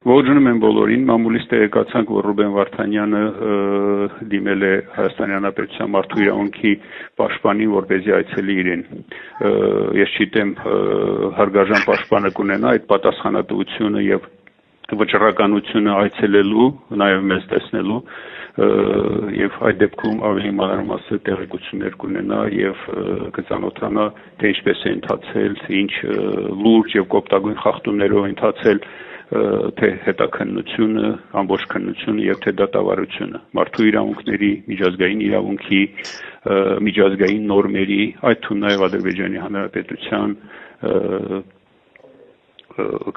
Ողջունում եմ բոլորին, մամուլից տեղեկացանք, որ Ռուբեն Վարդանյանը դիմել է Հայաստանի Հանրապետության մարդու իրավունքի պաշտպանին, որպեսզի այցելի իրեն։ Ես չգիտեմ, հարգարժան պաշտպանը կունենա այդ պատասխանատվությունը եւ վճռականությունը այցելելու, նաեւ մեզ տեսնելու եւ այդ դեպքում ավելի մանրամասն տեղեկություններ կունենա եւ կծանոթանա թե ինչպես է ընթացել, ինչ լուրջ եւ կոպտագույն խախտումներով ընթացել թե հետաքննությունը, ամբողջ քննությունը եւ թե դատավարությունը, մարդու իրավունքների, միջազգային իրավունքի, միջազգային նորմերի, այդ թվում նաեւ Ադրբեջանի Հանրապետության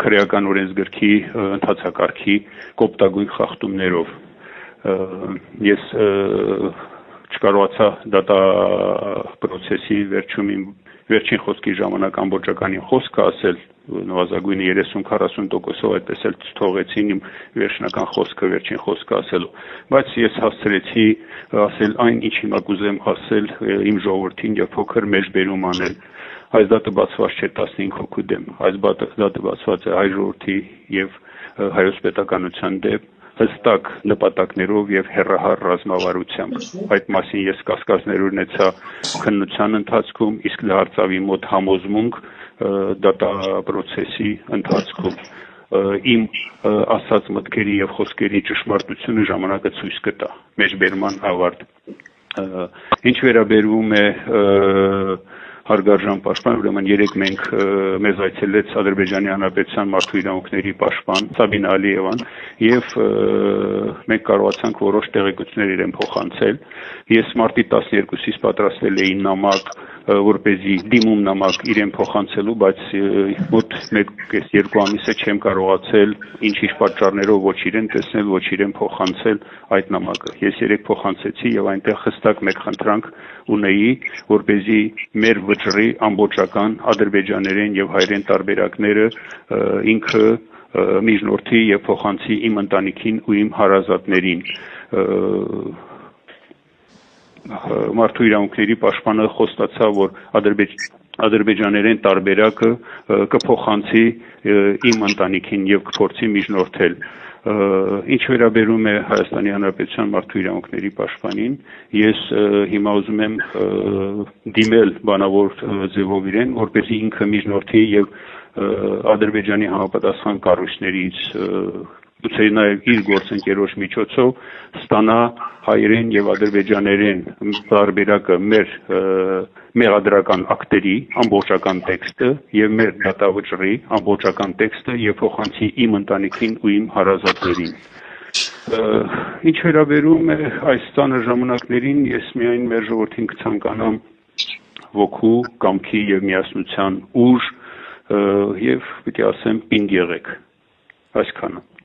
քրեական օրենսգրքի ընթացակարգի կոպտագույն խախտումներով։ Ես չկարողացա դատապրոցեսի վերջին խոսքի ժամանակ ամբողջականին խոսքը ասել, նվազագույնը 30-40%-ով այդպես էլ թողեցին իմ վերջնական խոսքը, վերջին խոսքը ասելու, բայց ես հասցրեցի ասել այն, ինչ հիմա կուզեմ ասել իմ ժողովրդին եւ փոքր մեջբերում անել։ Այս դատը բացված չէ 15 հոգու դեմ, այս դատը բացված է հայ ժողովրդի եւ հայոց պետականության դեմ հստակ նպատակներով եւ հեռահար ռազմավարությամբ։ Այդ մասին ես կասկածներ ունեցա քննության ընթացքում, իսկ դարձավի մոտ համոզմունք դատապրոցեսի ընթացքում։ Իմ ասած մտքերի եւ խոսքերի ճշմարտությունը ժամանակը ցույց կտա։ Մեջբերման ավարտ։ Ինչ վերաբերում է հարգարժան պաշտպան, ուրեմն երեք մենք մեզ այցելեց Ադրբեջանի Հանրապետության մարդու իրավունքների պաշտպան Սաբինա Ալիևան եւ մենք կարողացանք որոշ տեղեկություններ իրեն փոխանցել։ Ես մարտի 12-ից պատրաստել էի նամակ, որպեսզի դիմում նամակ իրեն փոխանցելու, բայց մոտ 1-2 ամիս է չեմ կարողացել ինչ-ինչ պատճառներով ոչ իրեն տեսնել, ոչ իրեն փոխանցել այդ նամակը։ Ես երեք փոխանցեցի եւ այնտեղ հստակ մեկ խնդրանք ունեի, որպեսզի մեր վճռի ամբողջական ադրբեջաներեն եւ հայերեն տարբերակները ինքը միջնորդի եւ փոխանցի իմ ընտանիքին ու իմ հարազատներին։ Մարդու իրավունքների պաշտպանը խոստացավ, որ ադրբեջաներեն տարբերակը կփոխանցի իմ ընտանիքին եւ կփորձի միջնորդել։ Ինչ վերաբերում է Հայաստանի Հանրապետության մարդու իրավունքների պաշտպանին, ես հիմա ուզում եմ դիմել բանավոր ձևով իրեն, որպեսզի ինքը միջնորդի եւ Ադրբեջանի համապատասխան կառույցներից գուցե նաև իր գործընկերոջ միջոցով ստանա հայերեն եւ ադրբեջաներեն տարբերակը մեր մեղադրական ակտերի ամբողջական տեքստը եւ մեր դատավճռի ամբողջական տեքստը եւ փոխանցի իմ ընտանիքին ու իմ հարազատներին։ Ինչ վերաբերում է այս ծանր ժամանակներին, ես միայն մեր ժողովրդին կցանկանամ ոգու, կամքի եւ միասնության ուժ եւ պիտի ասեմ պինդ եղեք։ Այսքանը։